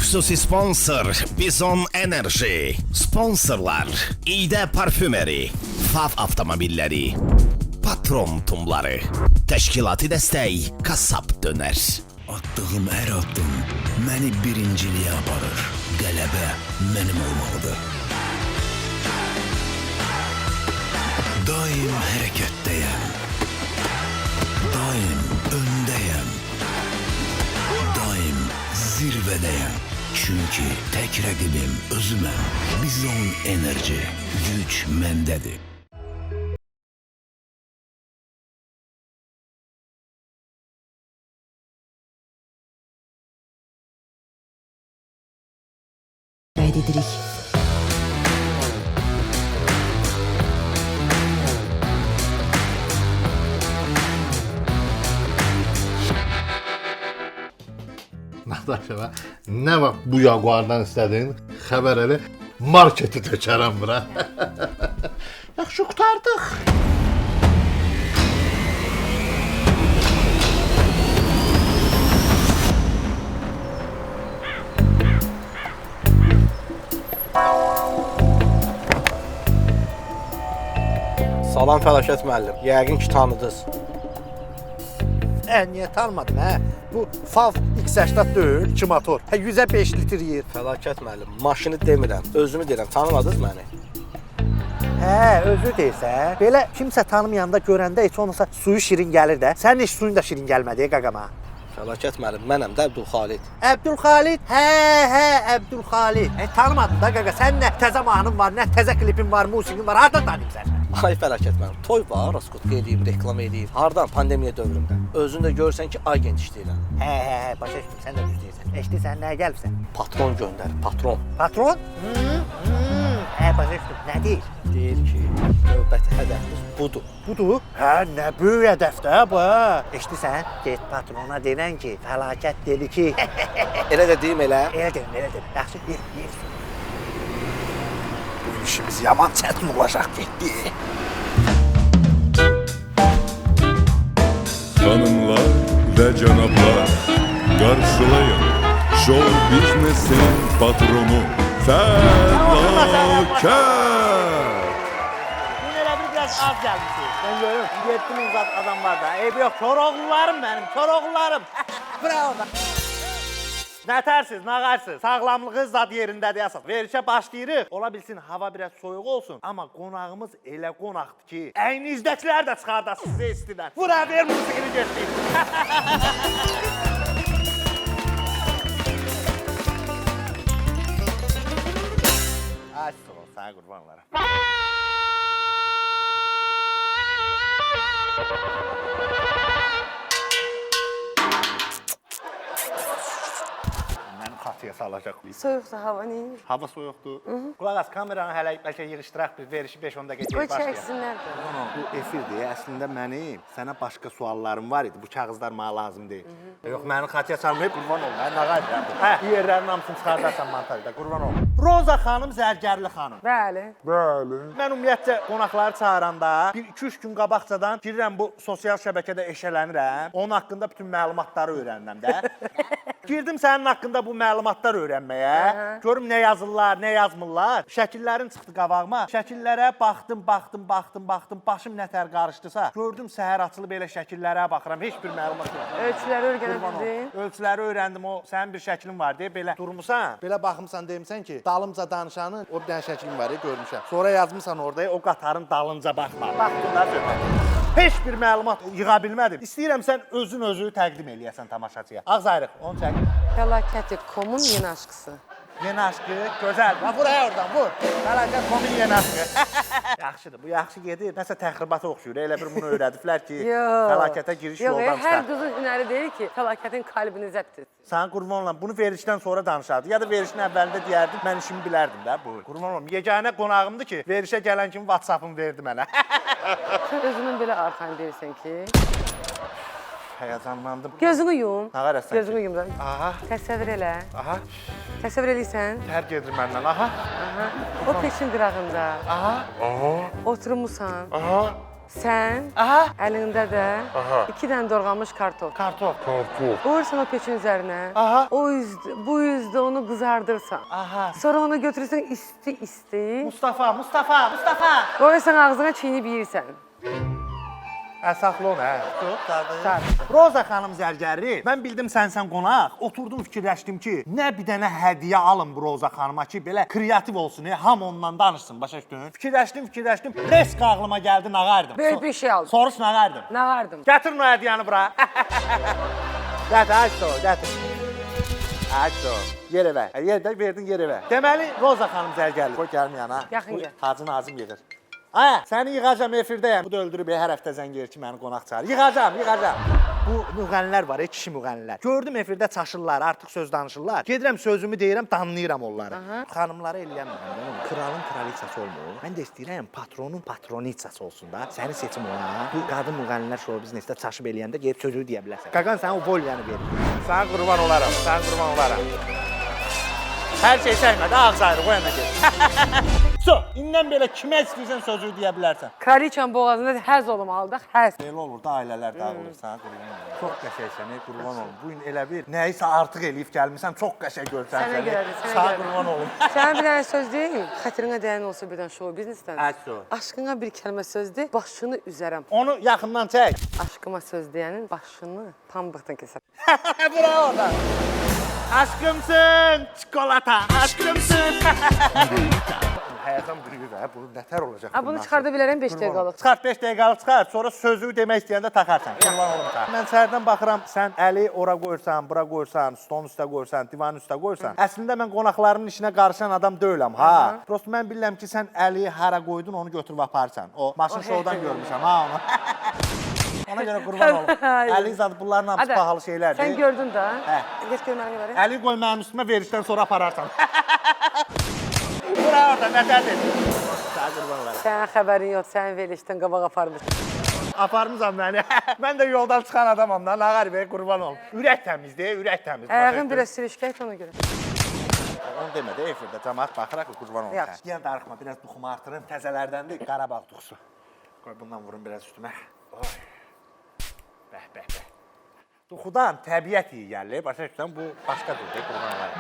Xüsusi sponsor Bizon Enerji. Sponsorlar İdə Parfümeri, Fav Avtomobilləri, Patron Tumları. Təşkilati dəstək Kasap Dönər. Attığım hər addım məni birinciliyə aparır. Qələbə mənim olmalıdır. Daim hərəkətdəyəm. Daim öndəyəm. Daim zirvədəyəm. Çünki tək rəqibim özüməm. Bizon Enerji. Güc məndədir. Edirik. Nataşa, nə vaxt bu Jaguardan istədin, xəbər elə, marketi tökərəm bura. Yaxşı qurtardıq. Salam Fəlakət müəllim. Yəqin ki tanıdınız. Niyə tanımadın, hə? Bu Fav X80 deyil, 2 motor. 100-ə 5 litr yeyir. Fəlakət müəllim, maşını demirəm, özümü deyirəm. Tanımadınız məni? Özü deyirsən. Belə kimsə tanımayanda görəndə heç olmasa suyu şirin gəlir də. Sənin heç suyun da şirin gəlmədi, qaqama. Fəlakət müəllim, mənəm də Əbdülxalid. Əbdülxalid? Əbdülxalid. Tanımadın da qaqa, sənin nə təzə mahnın var, nə təzə klipin var, musiqin var, hardan tanıyım sən? Ay Fəlakət müəllim, toy var, raskotka eləyib, reklam eləyib. Hardan? Pandemiya dövründə. Özün də görsən ki, agent işləyirəm. Başa düşdüm, sən də düz deyirsən. Eşidirsən, nəyə gəlibsən? Patron göndər, patron. Patron? Başa düşdüm, nə deyir? Deyir ki, növbəti hədəfimiz budur. Budur? Nə böyük hədəfdə bu. Eşidirsən? Get patrona denən ki, Fəlakət dedi ki... Elə də deyim elə. Elə dedim. Yaxşı, yer. Bu işimiz yaman çətin olacaq, getdi. Hanımlar ve canablar, karşılayın show biznesin patronu Fəlakət. Yine elə bir biraz az gəlmişsiniz. Ben görüyorum, 7 uzat adam var da. Eybi yok, Koroğullarım benim, Koroğullarım. Bravo da. Nətərsiz, nağarsız, sağlamlığınız zad yerindədir əsas. Verişə başlayırıq. Ola bilsin, hava biraz soyuq olsun. Amma qonağımız elə qonaqdır ki, əyninizdəkilər də çıxarda sizə istidən. Vura ver musiqini getdik. Ay, sağ ol, sana qurban olarım. Xatıya salacaq. Soyuqsa hava neyir? Hava soyuqdur. Qulaq as, kameranı hələ bəlkə yığışdıraq bir verişi 5-10 dəqiqə O geri başlayaq. çəksinlər də. Bu efirdir. Əslində mənim sənə başqa suallarım var idi. Bu kağızlar mənə lazım deyil. Yox, məni xatıya salmayıb, qurban olum. Mən nağayım. Bu yerlərin hamısını çıxardarsan montajda, qurban olum. Roza xanım, Zərgərli xanım. Bəli. Mən ümumiyyətcə qonaqları çağıranda 1-2-3 gün qabaqcadan girirəm bu sosial şəbəkədə eşələnirəm. Onun haqqında bütün məlumatları öyrənirəm də. Girdim sənin haqqında bu məlumatlar öyrənməyə. Görüm nə yazırlar, nə yazmırlar. Şəkillərin çıxdı qabağıma. Şəkillərə baxdım. Başım nətər qarışdısa, gördüm səhər açılıb elə şəkillərə baxıram. Heç bir məlumat yox. Ölçüləri öyrənəbildin. Ölçüləri öyrəndim. O sənin bir şəklin var deyə belə durmusan. Belə baxmısan demsən ki, dalımca danışanın o bir dənə şəklin var görmüşəm. Sonra yazmısan orada o qatarın dalınca baxma. Baxdın da söhbət. Heç bir məlumat yığa bilmədim. İstəyirəm sən özünü təqdim eləyəsən tamaşaçıya. Ağzayrıq, onu çək. Fəlakət.com-un yeni aşkısı. Yeni aşkı, gözəl. Vur oradan, vur. Fəlakət.com-un yeni aşkı. Yaxşıdır, bu yaxşı gedir. Nəsə təxribata oxşuyur. Elə bir bunu öyrədiblər ki, fəlakətə giriş yoldan çıxar. Hər qızın hünəri deyir ki, fəlakətin qalbini zəbt et. Sana qurban olam, bunu verişdən sonra danışardı. Ya da verişin əvvəlində deyərdim, mən işimi bilərdim də. Buyur. Qurban olam, yeganə qonağımdır ki, verişə gələn kimi WhatsApp-ımı verdi mənə. Sən özünün belə arxan deyirsən ki... Həyacanlandım. Gözünü yum. Nə qarəsən ki? Gözünü yum da. Aha. Təsəvvür elə. Aha. Təsəvvür eləysən. Tər gedir məndən, aha. Aha. O peşin qırağında. Aha. Aha. Oturmuşsan. Aha. Sən Aha. əlində də Aha. 2 dənə doğranmış kartof. Kartof. Qoyursan o peçin üzərinə. Aha. Bu üzdə onu qızardırsan. Aha. Sonra onu götürürsən isti. Mustafa. Qoyursan ağzına çiynib yeyirsən. Əsaslı onu, hə. Sən. Roza xanım Zərgəri, mən bildim sənsən qonaq. Oturdum fikirləşdim ki, nə bir dənə hədiyyə alın bu Roza xanıma ki, belə kreativ olsun, ham ondan danışsın, başa düşdün? Fikirləşdim. Resk ağlıma gəldi, nağardım. Böyük bir şey aldım. Soruş nağardım. Nağardım. Gətirin o hədiyyəni bura. Gətir, gətir. Yer evə. Yerdə verdin yer evə. Deməli, Roza xanım Zərgəri. Qoy gəlim yana. Yaxın gəl. Hacı Nazım yığır. Ay, səni yığacam efirdəyəm. Bu da öldürüb hər həftə zəng verir ki, məni qonaq çağır. Yığacam. Bu müğənnilər var, kişi müğənnilər. Gördüm efirdə çaşırlar, artıq söz danışırlar. Gedirəm sözümü deyirəm, danlayıram onları. Xanımları eləyəmirəm. Kralın kraliçası olmur. Mən də istəyirəm patronun patroniçası olsun da. Səni seçim ona. Bu qadın müğənnilər şou biznesdə çaşıb eləyəndə gedib sözü deyə bilərsən. Qaqan sən o volyanı ver. Sən qurban olaram. Hər şey çəkmədi, ağız ayrı, qoy yana get. So, indən belə kimə istəyirsən sözü deyə bilərsən. Kraliçanın boğazında həz olmalıdır, həz. Belə olur da, ailələr dağılır sana, qurban olum. Çox qəşəngsən, qurban olum. Bu gün elə bir nəyisə artıq eləyib gəlmisən, çox qəşəng görsən Sənə görədir, sənə Sağ görədir. qurban olum. Sənə bir dənə söz deyim, xətrinə dəyən olsa birdən şou biznesdən. Əks o. Aşkına bir kəlmə söz de, başını üzərəm. Onu yaxından çək. Aşkıma söz deyənin başını pambıqdan kəsərəm. Bravo da. Aşkımsın, çikolata, aşkımsın. Həyatım büyüdür ha, bu nətər olacaq? Bunu çıxarda bilərəm 5 dəqiqəlıq. Çıxart 5 dəqiqəlik çıxart, sonra sözü demək istəyəndə taxarsan. Qurban olum sənə. Mən səhərdən baxıram, sən əli ora qoyursan, bura qoyursan, stolun üstə qoyursan, divanın üstə qoyursan. Əslində mən qonaqlarımın işinə qarışan adam deyiləm, ha. Prosto mən bilirəm ki, sən əli hara qoydun, onu götürüb aparsan. O maşın şoudan görmüşəm, ha onu. Ona görə qurban olum. Əli zad bunların hamısı pahalı şeylərdir. Sən gördün də. Hə. Geç görməni görək. Əli qoy mənim üstümə verişdən sonra apararsan. Bura orada, nətərdir? Sağ qurban olarım. Sənin xəbərin yox, sənin verilişdən qabaq aparmışsın. Aparmısan məni. Mən də yoldan çıxan adamam da, nağar bəy, qurban olum. Ürək təmizdir, ürək təmiz. Ayağın biraz sürüşkəyət ona görə. Onu demə də, efirdə cəmaat baxıraq, qurban olum. Yaxşı. Yenə darıxma, biraz duxumu artırım. Təzələrdəndir, Qarabağ duxusu. Qoy bundan vurun biraz üstümə. Oy. Bəh. Duxudan təbiət iyi gəlir, başa düşsən, bu başqa cürdür, qurban olarım.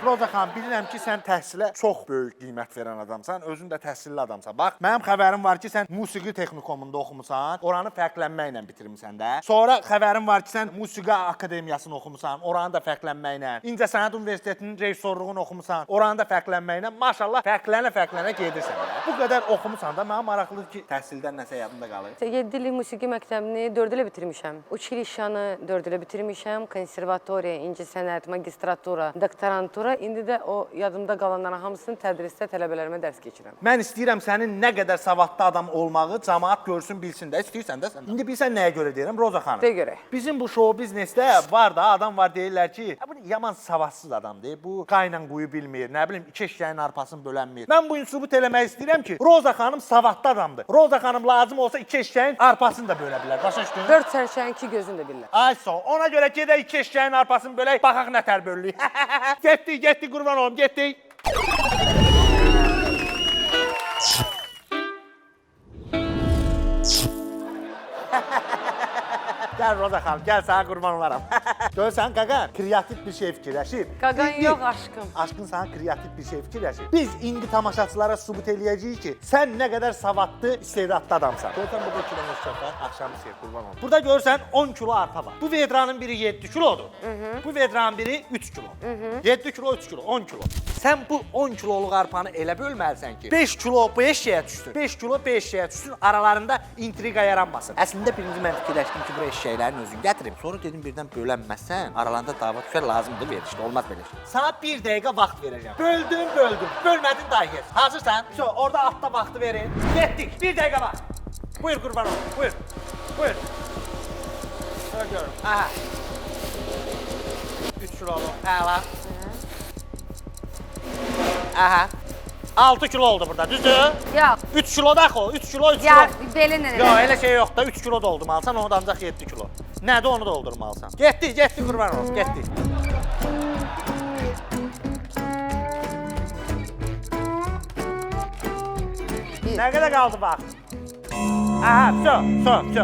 Roza xanım, bilirəm ki, sən təhsilə çox böyük qiymət verən adamsan, özün də təhsilli adamsan. Bax, mənim xəbərim var ki, sən musiqi texnikumunda oxumusan, oranı fərqlənməklə bitirmisən də. Sonra xəbərim var ki, sən musiqi akademiyasını oxumusan, oranı da fərqlənməklə. İncəsənət Universitetinin rejissorluğunu oxumusan, oranı da fərqlənməklə. Maşallah, fərqlənə gedirsən də. Bu qədər oxumusan da, mənə maraqlıdır ki, təhsildən nəsə yadında qalır. 7 illik musiqi məktəbini 4 ilə bitirmişəm. Uçilişyanı 4 ilə bitirmişəm. Konservatoriya, incəsənət, magistratura, doktorantura. İndi də o yadımda qalanların hamısını tədrisdə tələbələrimə dərs keçirəm. Mən istəyirəm sənin nə qədər savadlı adam olmağı cəmaət görsün, bilsin də. İstəyirsən də sən. İndi bilsən nəyə görə deyirəm, Roza xanım? De görək. Bizim bu şou biznesdə var da, adam var deyirlər ki, bu yaman savadsız adamdır. Bu qayla quyu bilmir, nə bilim, iki eşyəyin arpasını bölənmir. Mən bu gün sübut eləmək istəyirəm ki, Roza xanım savadlı adamdır. Roza xanım lazım olsa iki eşyəyin arpasını da bölə bilər. Başa düşdün? 4 sərşəyin 2 gözünü də bilirlər. Ay sağ ol. Ona görə gedək iki eşyəyin arpasını bölək, baxaq nətər bölülük. Getdik, qurban olum, getdik. Gəl Roza xanım, gəl sənə qurban olaram. Görsən qaqan, kreativ bir şey fikirləşib. Qaqan yox, aşkım. Aşkın sənə kreativ bir şey fikirləşib. Biz indi tamaşaçılara sübut eləyəcəyik ki, sən nə qədər savadlı, istedadlı adamsan. Görsən burada kilomuz çox var, axşamı sev, qurban olum. Burada görsən 10 kilo arpa var. Bu vedranın biri 7 kilodur. Bu vedranın biri 3 kilo. 7 kilo, 3 kilo, 10 kilo. Sən bu 10 kiloluq arpanı elə bölməlisən ki, 5 kilo bu eşyəyə düşsün, 5 kilo bu eşyəyə düşsün, aralarında intriqa yaranmasın. Əslində birinci mən fikirləşdim ki, bu eşyəklərin özünü gətirim. Sonra dedim birdən bölənməsən, aralarında dava düşər, lazımdır verişdə, olmaz belə şey. Sana 1 dəqiqə vaxt verəcəm. Böldüm, bölmədin dahi kes. Hazırsan? Orada altda vaxtı verin. Getdik, 1 dəqiqə vaxt. Buyur qurban olun, buyur. Şöyle görürüm, aha. 3 kilolu, əla. Aha. 6 kilo oldu burada, düzdür? Yox. 3 kilo da o, 3 kilo, 3 kilo. Ya belə nə? Yox, elə şey yox da 3 kilo doldurmalısan, onu da ancaq 7 kilo. Nədir onu doldurmalısan? Getdi qurban olsun, getdi. Nə qədər qaldı bax? Aha, все.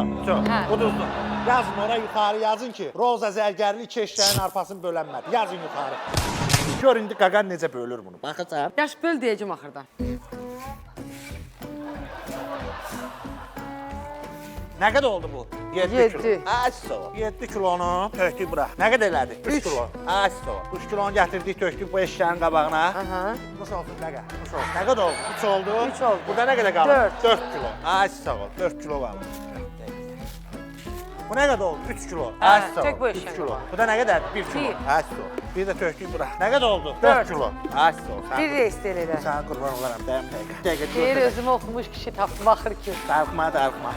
Hə. Uduzdu. Yazın ora yuxarı yazın ki, Roza Zərgərli iki eşyəyin arpasını bölənmədi. Yazın yuxarı. Gör indi Qaqan necə bölür bunu. Baxacaq. Yaş böl deyəcəm axırda. Nə qədər oldu bu? 7 Yeddi. kilo. Aso. 7 kilonu tökdük bura. Nə qədər elədi? 3 kilo. Aso. 3 kilonu gətirdik, tökdük bu eşyənin qabağına. Aha. Nuş olsun nə qədər? Nuş olsun. Nə qədər oldu? 3 oldu. 3 oldu. Burada nə qədər qaldı? 4. 4 kilo. Aso. 4 kilo qaldı. Bu nə qədər oldu? 3 kilo. Hə, Aso. tək bu 3 eşyanın kilo. var. Bu da nə qədər? 1 kilo. Bir. Aso. Bir də tökdük bura. Nə qədər oldu? 4 Dörd. kilo. Aso. Bir reis elə. Sənə qurban olaram. Dəyəm dəqiqə. Dəqiqə. Deyir özümü oxumuş kişi tapdı, baxır ki. Darıxma.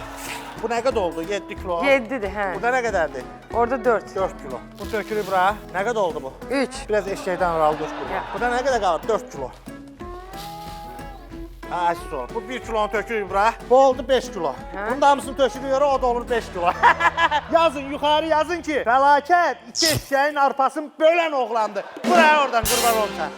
Bu nə qədər oldu? 7 kilo. 7-dir, hə. Burada nə qədərdir? Orada 4. 4 kilo. Bu tökülür bura. Nə qədər oldu bu? 3. Biraz eşəkdən aralı dur. Ya. Burada nə qədər qalır? 4 kilo. Ha, sol. Bu 1 kilonu tökülür bura. Bu oldu 5 kilo. Hə? Bunun da hamısını tökülür, o da olur 5 kilo. Yazın, yuxarı yazın ki, fəlakət, iki eşəyin arpasını bölən oğlandı. Buraya oradan qurban olsan.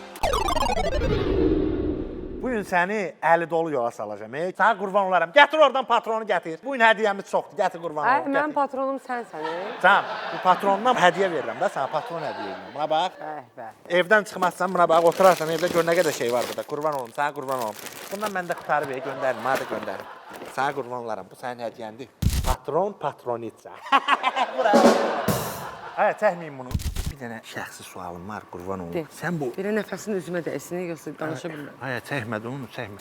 Bu gün səni əli dolu yola salacağım. Sənə qurban olaram. Gətir oradan patronu gətir. Bu gün hədiyyəmiz çoxdur. Gətir qurban Ay, olam. mənim patronum sənsən. Sən bu patrondan hədiyyə verirəm də, sənə patron hədiyyə edirəm. Buna bax. Bəh. Evdən çıxmazsan buna bax, oturarsan evdə gör nə qədər şey var burada. Qurban olum, sənə qurban olum. Bundan mən də qutarı ver, göndərim, mənə də göndərim. Sənə qurban olaram, bu sənin hədiyyəndir. Patron, patronitsa. Buraya. Ay, çəkməyin bunu. Bir dənə şəxsi sualım var, qurban olum. De. Sən bu... Belə nəfəsin üzümə dəsin, yoxsa danışa bilməm. Ay, çəkmədi onu, çəkmə.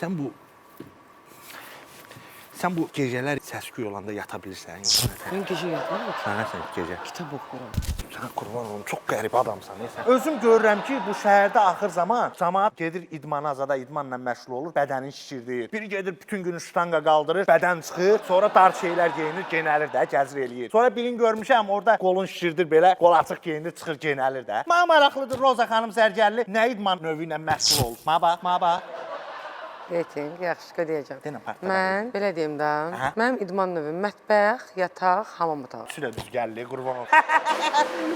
Sən bu gecələr səs-küy olanda yata bilirsən, yoxsa nə? Mən gecə yatmıram ki. Sənə sən gecə. Kitab oxuyuram. Sən qurban olum, çox qəribə adamsan, sən. Özüm görürəm ki, bu şəhərdə axır zaman cəmaət gedir idmana, azada idmanla məşğul olur, bədənin şişirdir. Biri gedir bütün günü ştanga qaldırır, bədən çıxır, sonra dar şeylər geyinir, genəlir də, gəzir eləyir. Sonra birini görmüşəm, orada qolun şişirdir belə, qol açıq geyinir, çıxır, genəlir də. Mənə maraqlıdır Roza xanım Zərgərli nə idman növü ilə məşğul olur? Ma bax. Reyting, yaxşı deyəcəm. Denə partladı. Mən belə deyim də, Aha. mənim idman növüm mətbəx, yataq, hamam otağı. Sülə düz gəldi, qurban olsun.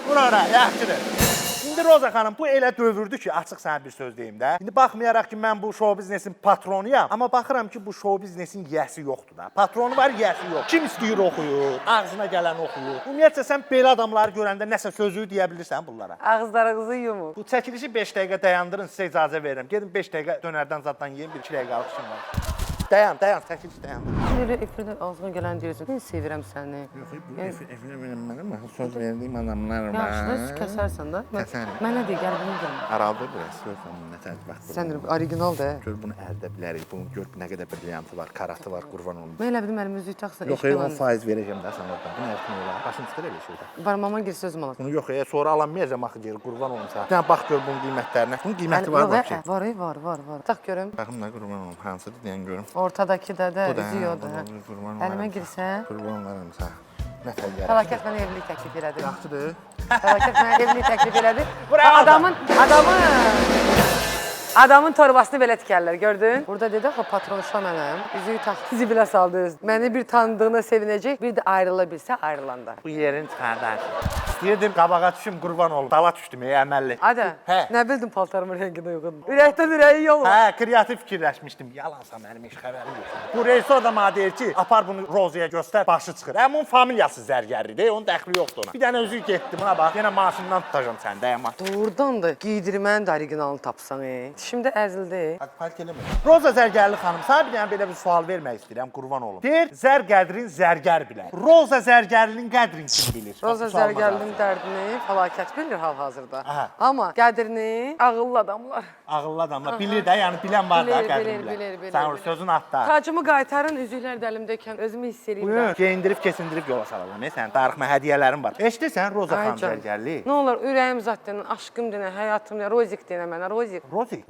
Bura, yaxşıdır. İndi Roza xanım, bu elə dövrdür ki, açıq sənə bir söz deyim də. İndi baxmayaraq ki, mən bu show biznesin patronuyam, amma baxıram ki, bu show biznesin yiyəsi yoxdur da. Patronu var, yiyəsi yox. Kim istəyir oxuyur, ağzına gələn oxuyur. Ümumiyyətlə, sən belə adamları görəndə nəsə sözü deyə bilirsən bunlara. Ağızlarınızı yumur. Bu çəkilişi 5 dəqiqə dayandırın, sizə icazə verirəm. Gedin 5 dəqiqə dönərdən zaddan yiyin, 1-2 dəqiqə alışın var. Dayan, çəkiliş dayandır. Belə efirdə ağzına gələn deyirsən, mən sevirəm səni. Mən söz verdiyim adamlarım. Yaxşı, kəsərsən də. Kəsərəm. Mənə deyir, qəlbimi görmə. Araldır biraz, görsən nə tərcih vaxt. Sən original da. Gör bunu əldə bilərik, bunu gör nə qədər brilyantı var, karatı var, qurban olum. Mən elə bildim əlim üzüyü taxsan. Yox, 10% verəcəm də sən oradan. Bu nə etmək olar? Başın çıxır elə şeydə. Barmama gir sözüm alacaq. Bunu yox, sonra alamayacam axı geri, qurban olum sən. Sən bax gör bunun qiymətlərinə. Bunun qiyməti var bak ki. Var. Tax görüm. Baxım da qurban olum, hansıdır deyən görüm. Ortadakı da Bu da, üzüyü odur. qurban Əlimə olaram. girsən. Qurban olaram sən. Nə təyyarə. Fəlakət mənə evlilik təklif elədi. Yaxşıdır. Fəlakət mənə evlilik təklif elədi. Bravo. Adamın torbasını belə tikərlər, gördün? Burada dedi axı patronşa mənəm. Üzüyü taxdı, zibilə saldı. Məni bir tanıdığına sevinəcək, bir də ayrıla bilsə ayrılanda. Bu yerin çıxardar. İstəyirdim qabağa düşüm, qurban olum. Dala düşdüm, əməlli. Ada, Hə. nə bildin paltarımın rənginə uyğun? Ürəkdən ürəyi yol. Hə, kreativ fikirləşmişdim. Yalansa mənim heç xəbərim yox. Bu rejissor da mənə deyir ki, apar bunu Rozaya göstər, başı çıxır. Həm onun familiyası Zərgərlidir, onun dəxli yoxdur ona. Bir dənə özü getdi, buna bax. Yenə maşından tutacağam sən, dəyəmə. Doğrudan da giydirmənin də originalını tapsan. Şimdi əzildi. Hadi fark eləmir. Roza Zərgərli xanım, sənə bir dənə belə bir sual vermək istəyirəm, qurban olum. Deyir, zər qədrin zərgər bilər. Roza Zərgərlinin qədrini kim bilir? Roza Bax, bu sual Zərgərlinin dərdini fəlakət bilir hal-hazırda. Aha. Amma qədrini ağıllı adamlar. Ağıllı adamlar bilir də, yəni bilən var da Bilir, qədrini bilir. Sən o sözün atda. Tacımı qaytarın, üzüklər də əlimdəykən özümü hiss eləyim. Buyur, geyindirib, kesindirib yola salacam. Sən darıxma hədiyyələrin var. Eşidirsən Roza Ay xanım can. Zərgərli? Nə olar, ürəyim zaten, aşkım denə, həyatım denə, Rozik denə mənə, Rozik. Rozi.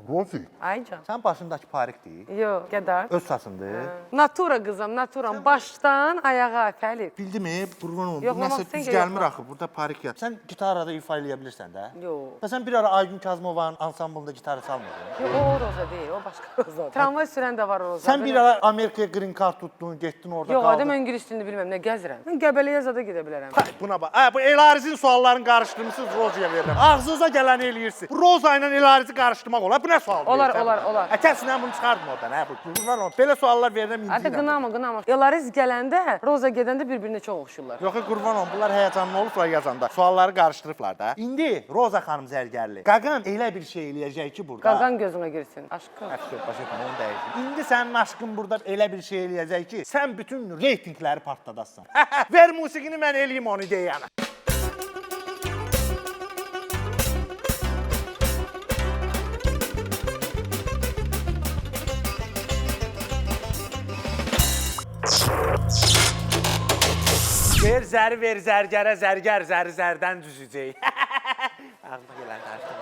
Ay can. Sən başındakı parikdir. Yox, qədər. Öz saçındır. Natura qızım, naturam. Başdan ayağa fəlib. Bildimi? Qurban olum. Bu Yoxlamaq nəsə istəyən düz ki, gəlmir yoxla. axı. Burada parik Tarık, sən gitarada ifa eləyə bilirsən də? Yox. Və sən bir ara Aygün Kazımovanın ansamblında gitar çalmırdın. Yox, o Roza deyil, o başqa Roza. Tramvay sürən də var Roza. Sən bir ara Amerikaya green card tutdun, getdin orada Yox, qaldın. adam ingilis dilini bilməm, nə gəzirəm. Mən Qəbələyə zada gedə bilərəm. Hay, buna bax. Bu Elarizin suallarını qarışdırmısınız, Rozaya verirəm. Ağzınıza gələni eləyirsiniz. Bu Roza ilə Elarizi qarışdırmaq olar. Bu nə sual? Olar, verirsən? olar, olar. Kəsin bunu çıxardım oradan, hə bu. Bunlar o. Belə suallar verirəm Hətta inciyirəm. qınama. Elariz gələndə, Roza gedəndə bir-birinə çox oxşurlar. Yox, qurban olum, bunlar həyəcanlı olublar yazanda. Sualları qarışdırıblar da. İndi Roza xanım zərgərli. Qaqan elə bir şey eləyəcək ki burada. Qaqan gözünə girsin. Aşkım. Əfsör, başa düşmə, onu dəyişdim. İndi sənin aşkın burada elə bir şey eləyəcək ki, sən bütün reytingləri partladasın. Ver musiqini, mən eləyim onu deyənə. Ver zərgərə, zərgər zəri zərdən düzəcək. Ağlıma gələn tarixdən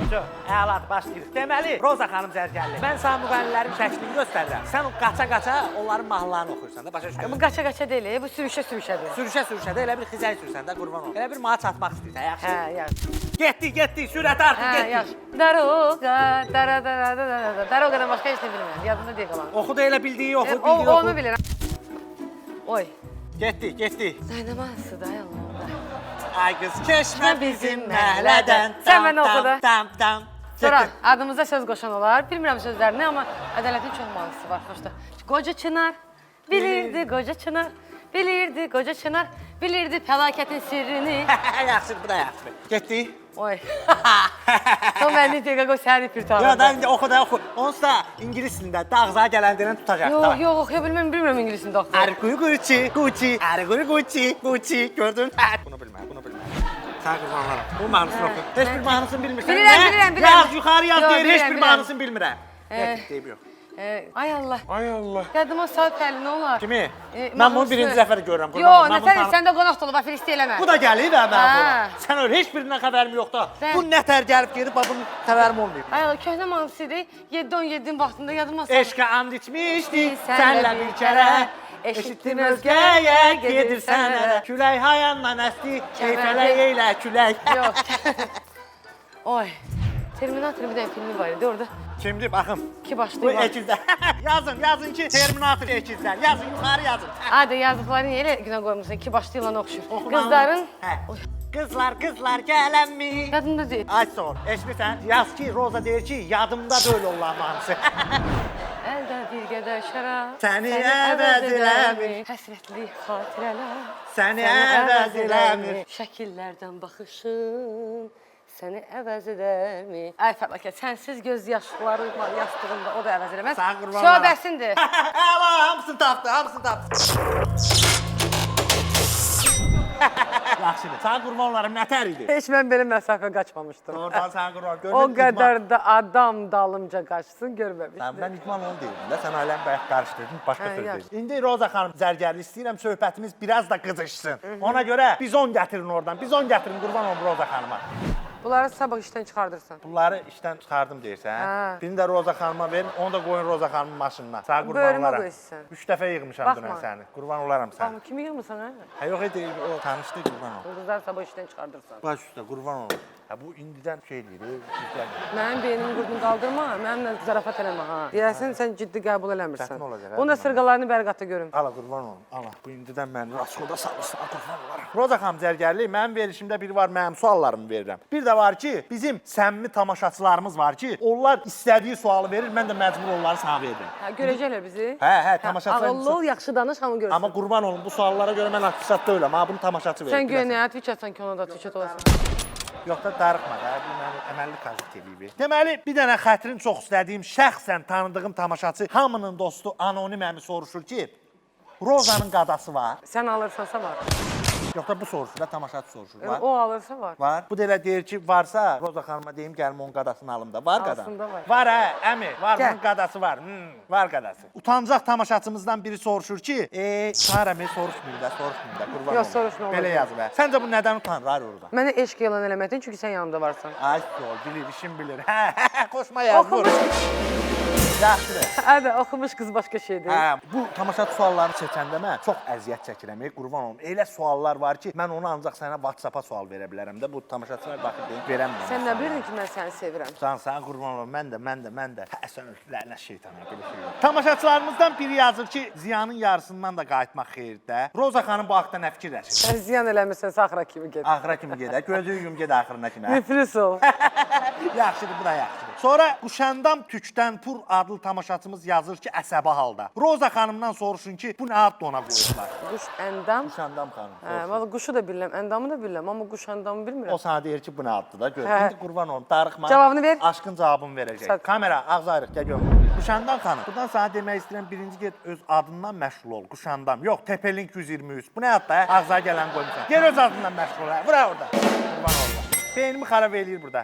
şey. Əlat başlayırıq. Deməli, Roza xanım zərgərli. Mən sana müğənnilərin şəklini göstərirəm. Sən o qaça-qaça onların mahnılarını oxuyursan da, başa düşürsən. Bu qaça-qaça deyil, bu sürüşə-sürüşədir. Sürüşə də elə bir xizək sürsən də, qurban ol. Elə bir mağa çatmaq istəyirsən, yaxşı. Hə, yaxşı. Getdi, sürət artıq Hə, getdi. yaxşı. Daroqadan başqa heç nə bilmirəm. Yadımda deyil qalan. Oxu da elə bildiyi oxu, bildiyi oxu. Onu bilirəm. Oy. Getdi. Saynaması da Allah. Ay qız, keçmə bizim məhəllədən. Sən mənə oxu da. Tam. Sonra adımıza söz qoşan olar. Bilmirəm sözlərini, amma ədalətin çox mahnısı var. Xoşda. Qoca Çınar, bilirdi qoca Çınar. Bilirdi qoca Çınar, bilirdi fəlakətin sirrini. Yaxşı, bu da yaxşı. Getdi. Oy. Tom mənim dəqiqə qoy sənin pirtahı. Ya da indi oxu. Onsuz da ingilis dilində dağıza gələndirən tutacaq. Yox, oxuya bilmirəm ingilisində oxu. Gucci, gördün? Bunu bilməm. Sən qızanlarım. Bu mahnısını oxu. Heç bir mahnısını bilmirsən. Bilirəm. Yaz, yuxarı yaz, Yox, deyir, heç bilirəm, bir bilirəm. mahnısını bilmirəm. Deyib yox. Ay Allah. Ay Allah. Yadıma sağ təli nə olar? Kimi? Mən bunu birinci dəfə görürəm. Yox, nətər səndə qonaq olub, afilisti eləmə. Bu da gəlib hə mən Hə. buna. Sən öyle heç birindən xəbərim yoxdur. Sən- Bu nətər gəlib gedib, bunun xəbərim olmayıb. Ay Allah, köhnə mahnısı idi. 7-17-in vaxtında yadıma sağ. Eşqə and içmişdik sənlə bir kərə. Eşitdim özgəyə gedirsən ərə. Külək hayandan əsti, keyfələk eylə külək. Yox. Oy. Terminator bir dənə filmi var idi orada. Kimdir baxım. İki Bu başlı var. əkizlər. yazın ki Terminator əkizlər. Yazın yuxarı yazın. Hadi yazdıqları niyə elə günə qoymuşsun? İki başlı ilan oxşur. Oxu Qızların... Hə. Qızlar gələnmi? Yadında deyil. Ay sor. Eşmirsən? Yaz ki Roza deyir ki yadımda da öyle olan mahnısı. Əldə bir qədər şərab. Səni əvəz eləmir. Həsrətli xatirələr. Səni əvəz eləmir. Şəkillərdən baxışın. Səni əvəz edərmi? Ay fəlakət, sənsiz göz yaşları var yastığında, o da əvəz eləməz. Sən qurban Şöh olam. bəsindir. Əla, hamısını tapdı. Yaxşıdır. Sən qurban olarım, nətər idi? Heç mən belə məsafə qaçmamışdım. Oradan sən qurban. O qədər də adam dalımca qaçsın, görməmişdim. Mən idman onu deyirdim də, sən ailəni bayaq qarışdırdın, başqa Hə, söz yaxşı. deyirdim. İndi Roza xanım zərgərli istəyirəm, söhbətimiz biraz da qızışsın. Ona görə bizon gətirin oradan, bizon gətirin qurban olum Roza xanıma. Bunları sabah işdən çıxardırsan. Bunları işdən çıxardım deyirsən. Hə. Birini də Roza xanıma verin, onu da qoyun Roza xanımın maşınına. Sağ qurban Böyrümə olaram. qoysun. 3 dəfə yığmışam Baxma. dünən səni. Qurban olaram səni. Baxma, kimi yığmısan hə? Hə yox idi, o tanışdı qurban ol. Ulduzlar sabah işdən çıxardırsan. Baş üstə qurban olum. Hə bu indidən şey deyir, güzel. Mənim beynimi qurdun qaldırma, mənimlə zarafat eləmə ha. Deyəsən sən ciddi qəbul eləmirsən. Çətin olacaq, hə? Bunu da sırğalarını bərqatda görüm. Ala qurban olum. Ala bu indidən məni raskoda salırsan, qurban olaram. Roza xanım zərgərli, mənim verilişimdə biri var, mənim suallarımı verirəm. Bir də var ki, bizim səmimi tamaşaçılarımız var ki, onlar istədiyi sualı verir, mən də məcbur onları sana verirəm. Hə, görəcəklər bizi. Hə, tamaşaçılar. Ağıllı ol, yaxşı danış, hamı görsün. Amma qurban olum, bu suallara görə mən aktivistdə deyiləm. Ha, bunu tamaşaçı verir. Sən göyə nəyə Twitch atsan ki, ona da Twitch olasın. Yox da darıxma da, bu mənim əməlli kazit eləyib. Deməli, bir dənə xətrin çox istədiyim, şəxsən tanıdığım tamaşaçı, hamının dostu anonim əmi soruşur ki, Rozanın qadası var. Sən alırsansa var. Yox da bu soruşur da, tamaşaçı soruşur. Var. O alırsa var. Var. Bu da elə deyir ki, varsa Roza xanıma deyim, gəlim onun qadasını alım da. Var qadan. Aslında var. Var hə, əmi, var Gəl. bunun qadası var. Var qadası. Utancaq tamaşaçımızdan biri soruşur ki, Sara mə soruşmayın da, qurban Yox, olum. soruşma, Belə olacaq. yazıb hə. Səncə bu nədən utanır orada? Mənə eşq elan eləməkdən, çünki sən yanımda varsan. Ay, bilir, işim bilir. Hə, qoşma yaz, vur. Yaxşıdır. Hadi oxumuş qız başqa şeydir. Hə, bu tamaşaçı suallarını seçəndə mən çox əziyyət çəkirəm, qurban olum. Elə suallar var ki, mən onu ancaq sənə WhatsApp-a sual verə bilərəm də. Bu tamaşaçılar baxıb deyib verəmirəm. Sən nə bilirdin ki, mən səni sevirəm? Sən qurban olum. Mən də. Hə, sən lənət şeytana belə şey. Tamaşaçılarımızdan biri yazır ki, ziyanın yarısından da qayıtmaq xeyirdə. Roza xanım bu haqqda nə fikirləşir? Sən ziyan eləmirsən, axıra kimi get. Axıra kimi gedək, gözü yum ged axırına kimi. Niflis ol. Yaxşıdır, bu da yaxşıdır. Sonra Quşandam Tükdən Pur adlı tamaşaçımız yazır ki, əsəbi halda. Roza xanımdan soruşun ki, bu nə adla ona qoyurlar? Quş əndam. Quşandam xanım. Hə, valla quşu da bilirəm, əndamı da bilirəm, amma quş əndamı bilmirəm. O sana deyir ki, bu nə addır da, gör. Hə. İndi qurban olum, darıxma. Cavabını ver. Aşkın cavabını verəcək. Sağ- Kamera, ağzı ayrıq, gəl gör. Quşandam xanım, buradan sana demək istəyirəm, birinci get öz adından məşğul ol. Quşandam. Yox, Tepelink 123. Bu nə addır? Ağzına gələn qoymusan. Gel öz adından məşğul ol. Bura orada. Qurban olum. Beynimi xarab eləyir burada.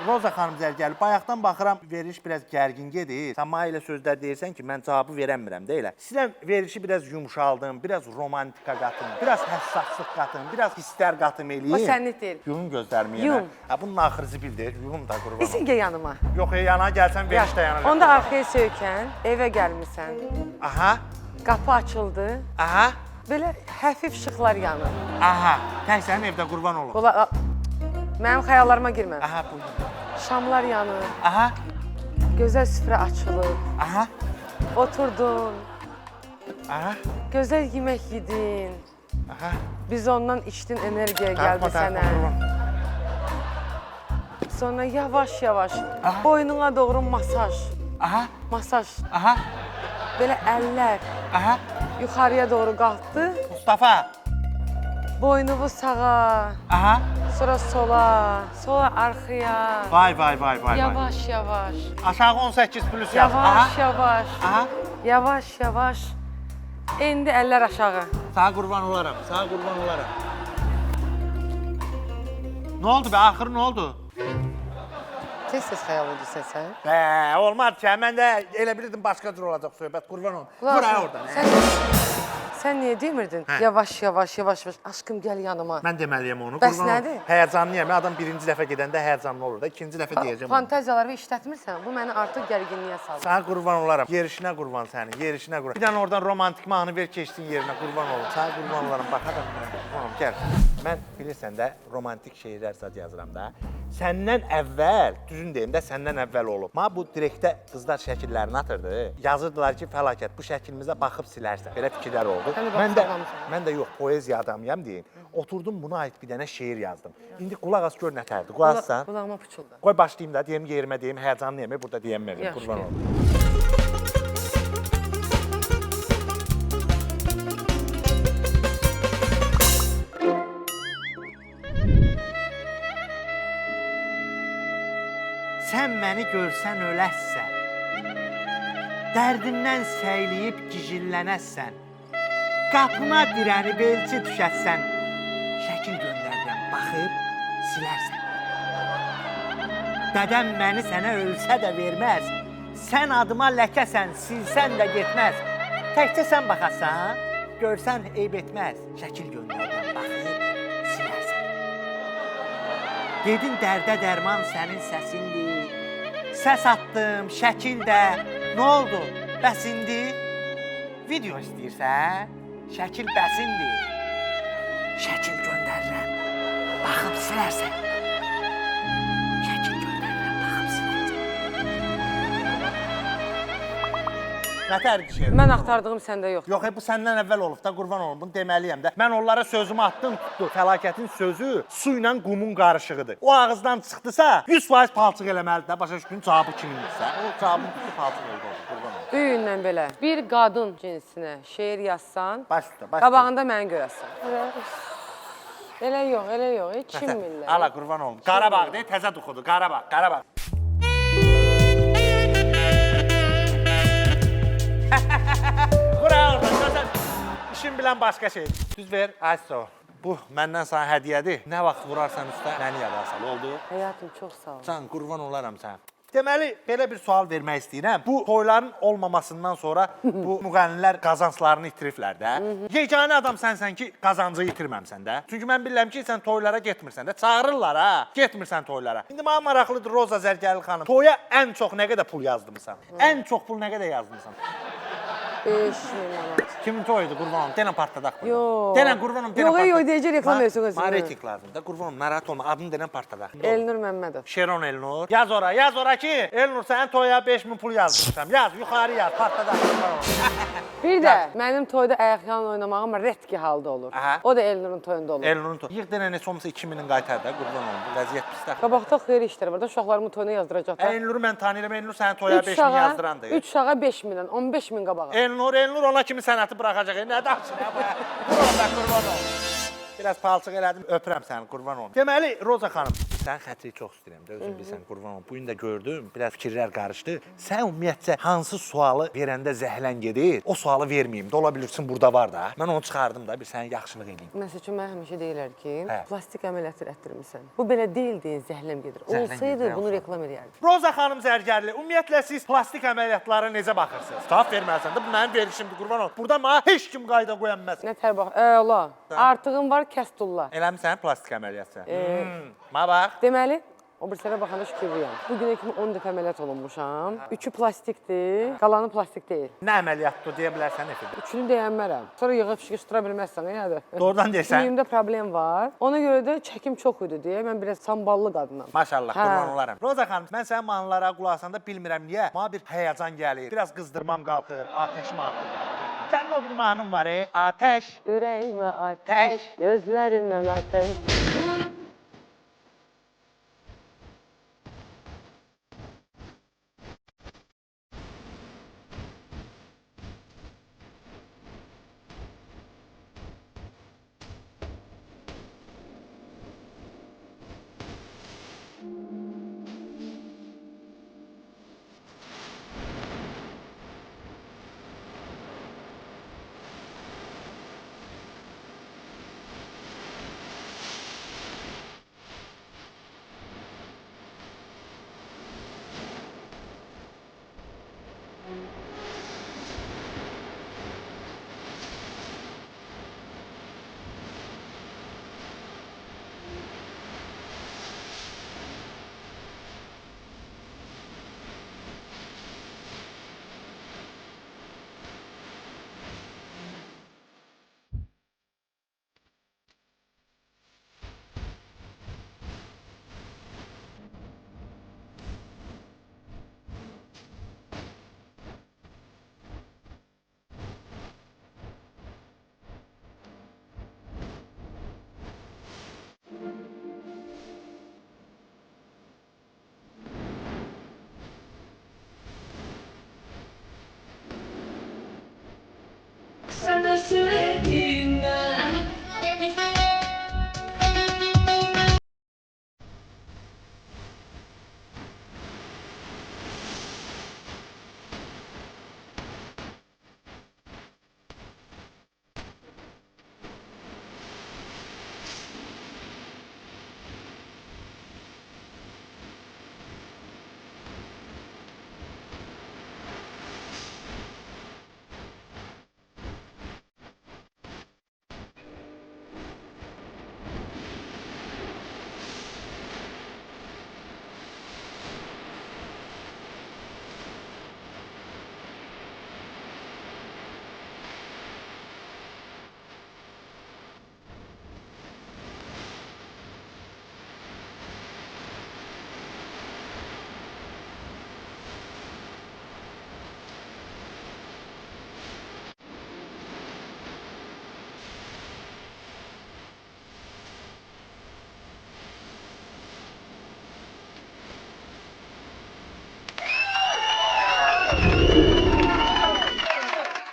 Roza xanım Zərgəli, bayaqdan baxıram veriliş biraz gərgin gedir. Sən mənə elə sözlər deyirsən ki, mən cavabı verəmirəm də elə. Sizdən verilişi biraz yumşaldım, biraz romantika qatım, biraz həssaslıq qatım, biraz hisslər qatım eləyim. O sənlik deyil. Yum gözlərimi yenə. Yum. Ha, bunun axırı zibildir, yum da qurban. Desin gəl yanıma. Yox, yana gəlsən veriş də yana. Onda arxaya söykən, evə gəlmirsən. Aha, Qapı açıldı. aha, Belə həfif işıqlar yanır. aha. Təksən evdə qurban olum. Mənim xəyallarıma girmə. Aha, buyurun. Şamlar yanır, Aha, gözəl süfrə açılır. aha, Oturdun, aha, gözəl yemək yedin. aha. Biz ondan içdin, energiya Darıxma, gəldi darıxma, sənə. qurban. Sonra yavaş-yavaş boynuna doğru masaj. Aha, Masaj. aha, Belə əllər aha. yuxarıya doğru qalxdı. Mustafa. Boynuvu sağa, Aha. sonra sola, sonra arxaya. Vay. Yavaş-yavaş. Aşağı 18 plus yaz. Aha. Yavaş-yavaş. Aha. Yavaş-yavaş. İndi əllər aşağı. Sağ qurban olaram, sağ qurban olaram. Nə oldu be, axırı nə oldu? Tez-tez xəyal edirsən sən. Olmaz ki, mən də elə bilirdim başqa cür olacaq söhbət, qurban olum. Buraya oradan. Sən niyə demirdin? Yavaş-yavaş. Aşkım gəl yanıma. Mən deməliyəm onu. Bəs qurban olum. nədir? Həyəcanlıyam. Adam birinci dəfə gedəndə həyəcanlı olur da, ikinci dəfə deyəcəm. onu. Fantaziyalarımı işlətmirsən, bu məni artıq gərginliyə salır. Sənə qurban olaram. Yerişinə qurban sənin, yerişinə qurban. Bir dənə oradan romantik mahnı ver keçdin yerinə, qurban olum. Sənə qurban olaram. Bax, adam qurban olum, gəl. Mən bilirsən də romantik şeirlər zad yazıram da. Səndən əvvəl, düzün deyim də, səndən əvvəl olub. Ma bu direktdə qızlar şəkillərini atırdı. Yazırdılar ki, fəlakət, bu şəklimizə baxıb silərsən. Belə fikirlər oldu. Sən də baxıb saxlamısan. Mən də yox, poeziya adamıyam deyim. Oturdum buna aid bir dənə şeir yazdım. İndi qulaq as gör nətərdir. Qulaq assan. Qulağıma pıçıldı. Qoy başlayayım da, deyim yerimə deyim, həyəcanlıyam, burada deyəməyim, Yaxşı, qurban deyim. olum. Sən məni görsən öləssən, dərdimdən səyləyib gicillənəssən, qapına dirənib elçi düşəsən, şəkil göndərirəm, baxıb silərsən. Dədəm məni sənə ölsə də verməz, sən adıma ləkəsən, silsən də getməz. Təkcə sən baxasan, görsən eyb etməz, şəkil göndərirəm, baxıb silərsən. Dedin dərdə dərman sənin səsindir. Səs attım, şəkil də. Nə oldu? Bəs indi video istəyirsən? Şəkil bəsindir. Şəkil göndərirəm. Baxıb silərsən. Şəkil göndərirəm, baxıb silərsən. Nətər bir şey? Mən axtardığım səndə yoxdur. Yox, bu səndən əvvəl olub da, qurban olum, bunu deməliyəm də. Mən onlara sözümü attım, tutdu. Fəlakətin sözü su ilə qumun qarışığıdır. O ağızdan çıxdısa, 100% palçıq eləməlidir də, başa düşdün, cavabı kimindirsə. O cavabın tutdu, palçıq oldu, qurban olum. Büyüyündən belə bir qadın cinsinə şeir yazsan, Baş üstə, baş üstə. qabağında məni görəsən. Elə yox, heç kim billər. Ala, qurban olum. Qarabağ deyil, təzə duxudur, Qarabağ. Buraya oradan, görsən, işin bilən başqa şey. Düz ver, Ayso. Bu məndən sana hədiyyədir. Nə vaxt vurarsan üstə, məni yada sal, oldu? Həyatım çox sağ ol. Can, qurban olaram sən. Deməli, belə bir sual vermək istəyirəm. Bu toyların olmamasından sonra bu müğənnilər qazanclarını itiriblər də. Yeganə adam sənsən ki, qazancı itirməmsən də. Çünki mən bilirəm ki, sən toylara getmirsən də. Çağırırlar ha, getmirsən toylara. İndi mənə maraqlıdır Roza Zərgərli xanım. Toya ən çox nə qədər pul yazdırmısan? Ən çox pul nə qədər yazdırsan? 5000 manat. Kimin toyudur qurban olum? Denən partladaq. Yox. Denən qurban olum, denən partladaq. Yox, deyəcək reklam versin özünə. Mənə reyting lazımdır da, qurban olum, narahat olma. Adını denən partladaq. Elnur Məmmədov. Şeron Elnur. Yaz ora ki, Elnur sənin toya 5000 pul yazdırmışam. Yaz, yuxarı yaz, partladaq. Bir də mənim toyda ayaqyalın oynamağım retki halda olur. Aha. O da Elnurun toyunda olur. Elnurun toyu. Yığ denən heç olmasa 2000-in qaytar da, qurban olum. Bu vəziyyət pisdir. Qabaqda xeyir işlər var da, uşaqlarımın toyuna yazdıracaqlar. Elnur'u mən tanıyıram. Elnur sənin toya 5000 yazdırandır. 3 uşağa 5000-dən, 15000 qabağa. Elnur ona kimi sənəti buraxacaq. Nə danışır ya bu? Qurban olum. Biraz palçıq elədim, öpürəm səni, qurban olum. Deməli, Roza xanım, sən xətri çox istəyirəm də, özün bilsən, qurban olum. Bu gün də gördüm, biraz fikirlər qarışdı. Sən ümumiyyətcə hansı sualı verəndə zəhlən gedir, o sualı verməyim. Ola bilirsin, burada var da. Mən onu çıxardım da, bir sənin yaxşılıq edeyim. Məsəl üçün, mən həmişə deyirlər ki, Hə. plastik əməliyyatı etdirmirsən. Bu belə deyil deyin, zəhləm gedir. Olsaydı bunu reklam edərdim. Roza xanım Zərgərli, ümumiyyətlə siz plastik əməliyyatlara necə baxırsınız? Cavab verməlisən də, bu mənim verişimdir, qurban olum. Burada mənə heç kim qayda qoya bilməz. Nə tər bax, əla. Artığın var, kəs tulla. Eləmisən plastik əməliyyatı? Mənə bax. Deməli, o bir sənə baxanda şükürlüyəm. Bu günə kimi 10 dəfə əməliyyat olunmuşam. 3-ü plastikdir, qalanı plastik deyil. Nə əməliyyatdır deyə bilərsən efendim? 3-ünü deyənmərəm. Sonra yığıb şıqışdıra bilməzsən, yəni. Doğrudan deyirsən. Sümüyümdə problem var. Ona görə də çəkim çox idi deyə mən biraz samballı qadınam. Maşallah, Hə. qurban olaram. Roza xanım, mən sənin mahnılara qulaq asanda bilmirəm niyə. Mənə bir həyəcan gəlir. Biraz qızdırmam qalxır, atəşim artır. Sənin o bir mahnın var, Atəş. Ürəyimə atəş, gözlərindən atəş. Sana söylediğinden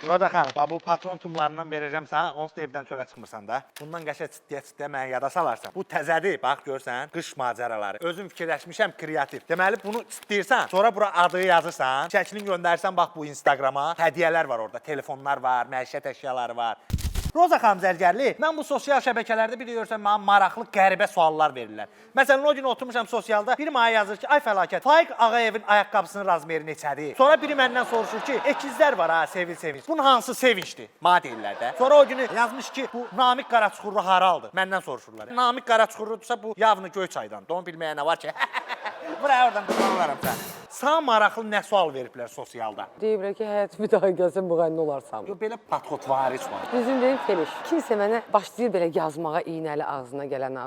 Roza xanım, bu patron tumlarından verəcəm sənə, onsuz da evdən çölə çıxmırsan da. Bundan qəşə çitdiyə mənə yada salarsan. Bu təzədir, bax görsən, qış macəraları. Özüm fikirləşmişəm, kreativ. Deməli bunu çitdirsən, sonra bura adı yazırsan, şəklini göndərirsən bax bu Instagrama. Hədiyyələr var orada, telefonlar var, məişət əşyaları var. Roza xanım Zərgərli, mən bu sosial şəbəkələrdə bir görürsən mənə maraqlı qəribə suallar verirlər. Məsələn, o gün oturmuşam sosialda, biri mənə yazır ki, ay fəlakət, Faiq Ağayevin ayaqqabısının razmeri neçədir? Sonra biri məndən soruşur ki, ikizlər var ha, sevinç. Bunun hansı sevincdir? Mənə deyirlər də. Sonra o günü yazmış ki, bu Namiq Qaraçuxurlu haraldır? Məndən soruşurlar. Namiq Qaraçuxurludursa bu Yavni Göyçaydan. Onu bilməyə nə var ki? Buraya oradan qurbanlaram sən. Sağ maraqlı nə sual veriblər sosialda? Deyiblər ki, həyat bir daha gəlsən müğənni olarsan. Yo, belə patxot varis var. Düzün deyim Feliş. Kimsə mənə başlayır belə yazmağa iynəli ağzına gələn.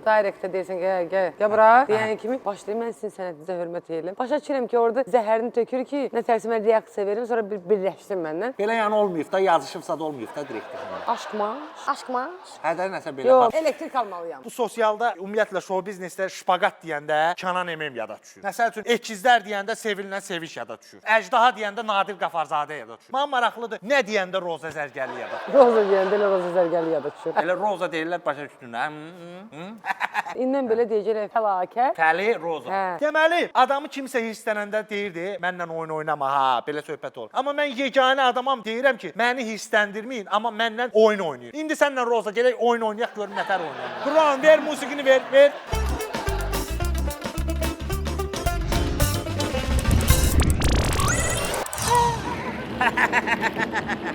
Direktdə deyirsən ki, gəl bura. Deyən kimi başlayır mən sizin sənətinizə hörmət edirəm. Başa düşürəm ki, orada zəhərini tökür ki, nə tərsi mən reaksiya verim, sonra birləşsin məndən. Belə yəni olmayıb da, yazışıbsa da olmayıb da direktdə. Aşkmaş. Hədə nəsə belə Yox, elektrik almalıyam. Bu sosialda ümumiyyətlə şou biznesdə şpaqat deyəndə Kənan Emem yada düşür. Məsəl üçün ikizlər deyəndə sevilən Seviş yada düşür. Əjdaha deyəndə Nadir Qafarzadə yada düşür. Mənə maraqlıdır. Nə deyəndə Roza Zərgərli yada düşür. Roza deyəndə elə Roza Zərgərli yada düşür. Elə Roza deyirlər başa düşdün hə? İndən belə deyəcəklər fəlakət. Fəli Roza. Hə. Deməli, adamı kimsə hirslənəndə deyirdi, mənlə oyun oynama ha, belə söhbət olur. Amma mən yeganə adamam deyirəm ki, məni hirsləndirməyin, amma mənlə oyun oynayın. İndi sənlə Roza gələk oyun oynayaq, görün nətər oyun oynayaq. Quran, ver musiqini ver.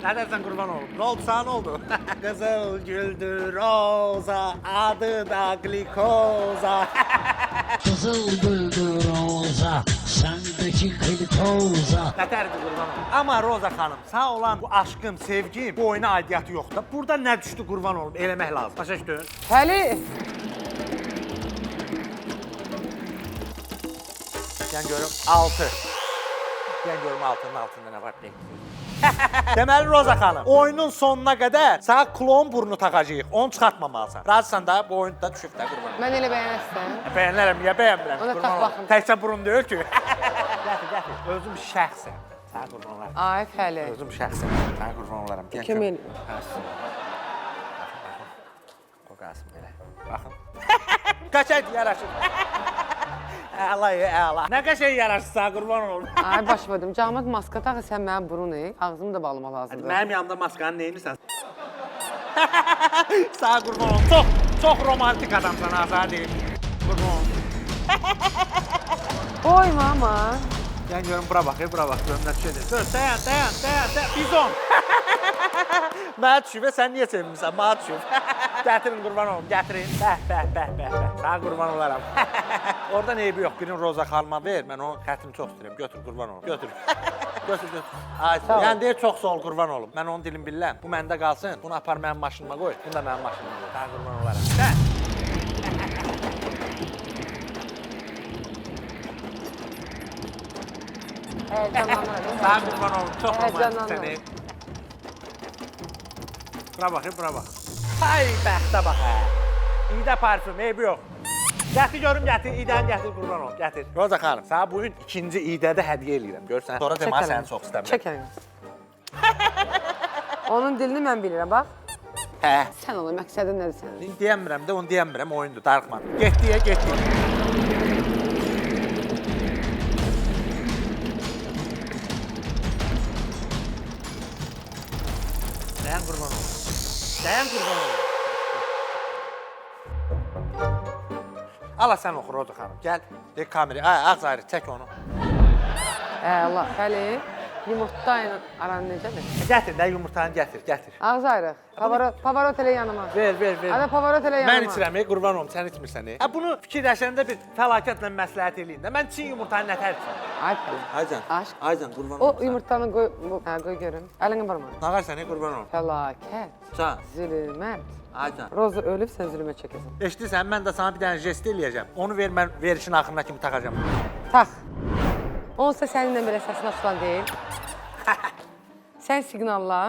Nədən qurban olum? Nə oldu, sana nə oldu? Qızıl güldür roza, adı da glikoza. Qızıl güldür roza, səndəki glikoza. Nətərdir qurban olum? Amma Roza xanım, sağ olan bu aşkım, sevgim, bu oyuna aidiyyatı yoxdur. Burada nə düşdü qurban olum? Eləmək lazım. Başa düşdün? Fəli. Gəlin görüm 6. Gəlin görüm 6'nın altında nə var Deməli Roza xanım, oyunun sonuna qədər sənə klon burnu taxacağıq. Onu çıxartmamalısan. Razısan da bu oyunda düşüb də qurban olum. Mən elə bəyənəsən. Bəyənərəm, ya bəyənmirəm. Ona tax baxım. Təkcə burun deyil ki. Gətir. Özüm şəxsən. Sənə qurban olaram. Ay Fəli. Özüm şəxsən. Sənə qurban olaram. Kömək elə. Qoqasın belə. Baxın. Qəşəng yaraşır. Əla. Nə qəşəng yaraşır sənə qurban olum. Ay başladım. Cəmaət maska tax, sən mənim burunu, ağzımı da bağlama lazımdır. Mənim yanımda maskanı neyinirsən? Sənə qurban olum. Çox romantik adamsan, azad deyim. Qurban olum. Qoyma ama. Gəlin görüm, bura bax, görüm nə düşədir. Dur, dayan, bizon. Mənə düşüb, sən niyə sevinmirsən? Mənə düşüb. Gətirin, qurban olum, gətirin. Bəh. Sənə qurban olaram. Oradan eybi yox, birini Roza xanıma ver, mən onun xətrini çox istəyirəm. Götür, qurban olum, götür. Götür. Yəni deyir, çox sağ ol, qurban olum. Mən onun dilini bilirəm. Bu məndə qalsın, bunu apar mənim maşınıma qoy. Bunu da mənim maşınıma qoy. Sənə qurban olaram. Sənə qurban olum, çox romantik səni. Bura bax. Hay, bəxtə bax hə. İdə parfüm, eybi yox. Gətir görüm, idəni gətir, qurban ol, gətir. Roza xanım, sənə bugün ikinci idədə hədiyyə eləyirəm, görsən. Sonra demə, səni çox istəmirəm. Çək əlini. Onun dilini mən bilirəm, bax. Hə. Sən ona məqsədin nədir sənin? Deyəmirəm də, onu deyəmirəm, oyundur, darıxmadım. Getdi. Dayan qurban ol. Ala sən oxu Roza xanım, gəl. Deyək kameraya, ağız ayrı, çək onu. Allah, Fəli, yumurta ilə aran necədir? Gətir də, yumurtanı gətir. Ağız ayrıq, pavarot elə yanıma. Ver. Hadi pavarot elə yanıma. Mən içirəm, qurban olum, sən içmirsən. Bunu fikirləşəndə bir fəlakətlə məsləhət eləyin də. Mən Çin yumurtanı nətər içirəm? Ay Fəli. Aycan, qurban O olum. yumurtanı qoy görüm. Əlini barma. Nağar səni, qurban olum. Fəlakət, Can, zülmət. Aycan. Roza ölüb, sən zülmə çəkəsən. Eşidirsən, mən də sana bir dənə jest eləyəcəm. Onu ver, mən verişin axırına kimi taxacam. Tax. Onsa səninlə belə səsin açılan deyil. Sən siqnalla,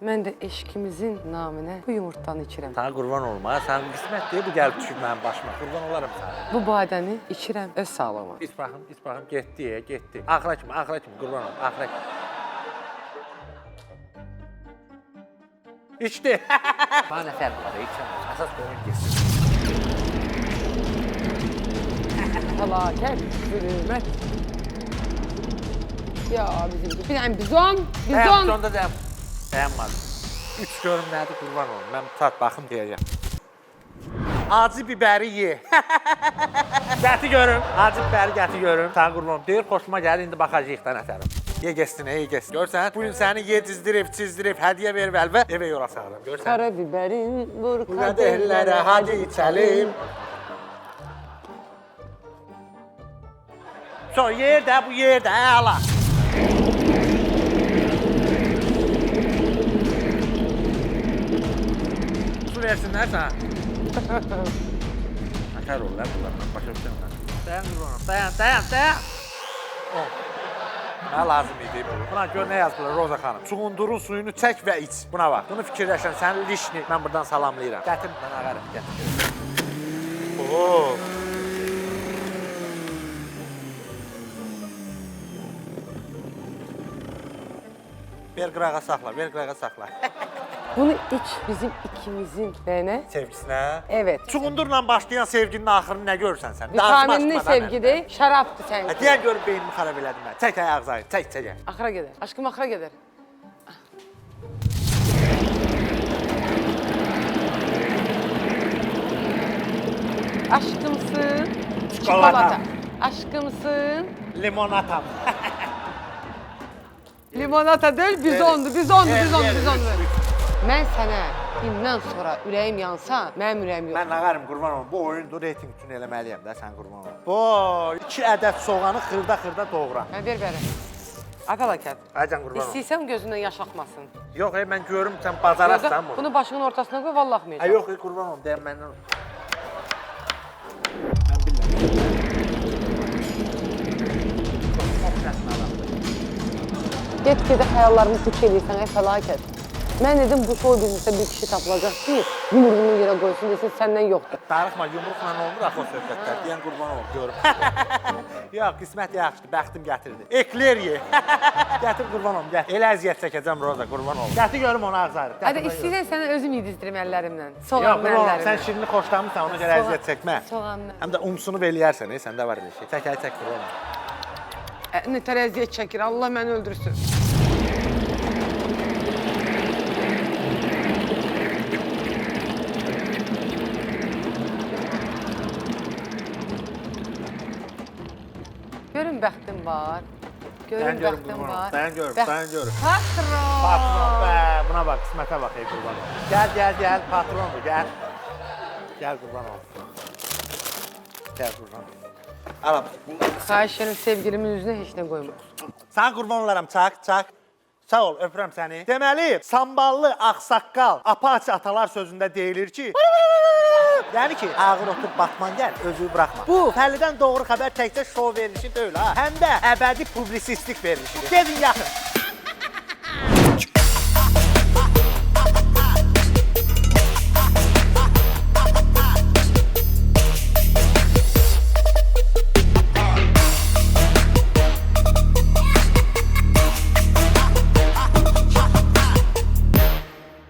mən də eşqimizin naminə bu yumurtanı içirəm. Sana qurban olma, sən qismət deyil, bu gəlib düşüb mənim başıma. Qurban olaram sana. Bu badəni içirəm öz sağlığıma. İç baxım, getdi. Axıra kimi, qurban olum, axıra kimi. İçdi. Bana nə fərq var, içəməm. Əsas görün geçsin. Fəlakət, zülmət. Ya bizim bir dənə bizon. Bizonda dayanmadı. 3 görüm nədir qurban olum. Mən tat baxım deyəcəm. Acı biberi ye. Gəti görüm. Acı biberi gəti görüm. Sən qurban olum. Deyir, xoşuma gəlir, indi baxacaq da nətərim. Ye geçsin, ye geçsin. Görsən, bu gün səni yedizdirib, çizdirib, hədiyyə verib əlvə, evə yola salırım. Görsən. Karabiberin vur Bu qədəhlərə hadi içəlim. So, yerdə, bu yerdə, əla. Su versinlər sənə. Nəkər olurlar bunlardan, başa düşürəm. Dayan qurbanım, dayan. Mənə lazım idi bu. Buna gör nə yazdılar Roza xanım. Çuğundurun suyunu çək və iç. Buna bax. Bunu fikirləşən, sənin lişni mən buradan salamlayıram. Gətir, mən ağarım, gətir. Oo. Ver qırağa saxla. Bunu iç bizim ikimizin bəyənə. Sevgisinə. Evet. Çuğundurla başlayan sevginin axırını nə görürsən sən? Vitaminli sevgidir, şərabdır sənin. Deyən görüb beynimi xarab elədim mən. Çək ayaq zayır, çək. Axıra gedər. Aşkım axıra gedər. Aşkımsın. Çikolata. Aşkımsın. Limonatam. Limonata deyil, bizondur. Mən sənə gündən sonra ürəyim yansa, mənim ürəyim yox. Mən nağarım, qurban olum. Bu oyundur, reyting üçün eləməliyəm də, sən qurban olum. Bu 2 ədəd soğanı xırda doğra. Mən ver. Apalakət. Aycan qurban olum. İstəyirsən gözündən yaş axmasın. Yox, mən görürüm sən bacarasın bunu. Bunu başının ortasına qoy, vallahi axmayacaq. Yox, qurban olum, deyəm məndən. Mən bilmirəm. Get-gedə xəyallarımı puç eləyirsən, fəlakət. Mən dedim, bu şou biznesə bir kişi tapılacaq ki, yumruğunu yerə qoysun desin, səndən yoxdur. Darıxma, yumruqla olmur axı o söhbətlər. Deyən qurban olum, görüm. Yox, qismət yaxşıdır, bəxtim gətirdi. Ekler ye. Gətir qurban olum, gətir. Elə əziyyət çəkəcəm Roza, qurban olum. Gətir görüm onu ağzarı. Hədə istəyirsən sənə özüm yedizdirim əllərimlə. Yox, Soğanlı qurban olum, əllərimlə. sən şirini xoşlamırsan, ona görə əziyyət çəkmə. Soğanlı. Həm də umsunu beləyərsən, səndə var elə şey. Çək qurban olum. Nətər əziyyət çəkir, Allah məni öldürsün. Görün bəxtim var. Görün bəxtim var. Dayan görüm. Patron! Patron, buna bax, qismətə bax, ey qurban olum. Gəl, patrondur, gəl. Gəl qurban olum. Gəl qurban olum. Ala, Xahiş edirəm sevgilimin üzünə heç nə qoyma. sən qurban olaram, çak. Sağ ol, öpürəm səni. Deməli, samballı ağsaqqal, apaçı atalar sözündə deyilir ki, yəni ki, ağır otur batman gəl, özünü buraxma. Bu, Fəllidən doğru xəbər təkcə şou verilişi deyil ha, həm də əbədi publisistik verilişidir. Gedin yaxın.